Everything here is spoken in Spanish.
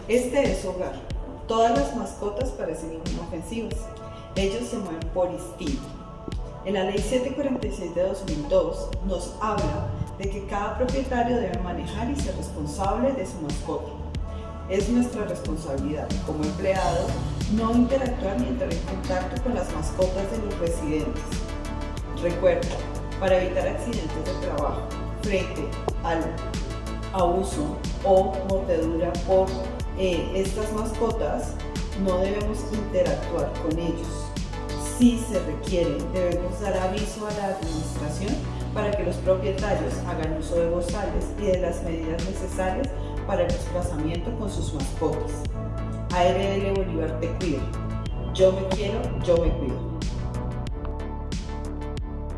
Este es su hogar. Todas las mascotas parecen inofensivas. Ellos se mueven por instinto. En la Ley 746 de 2002 nos habla de que cada propietario debe manejar y ser responsable de su mascota. Es nuestra responsabilidad como empleado no interactuar ni entrar en contacto con las mascotas de los residentes. Recuerda, para evitar accidentes de trabajo frente al abuso o mordedura por estas mascotas, no debemos interactuar con ellos. Si se requiere, debemos dar aviso a la administración para que los propietarios hagan uso de bozales y de las medidas necesarias para el desplazamiento con sus mascotas. ARL Bolívar te cuida. Yo me quiero, yo me cuido.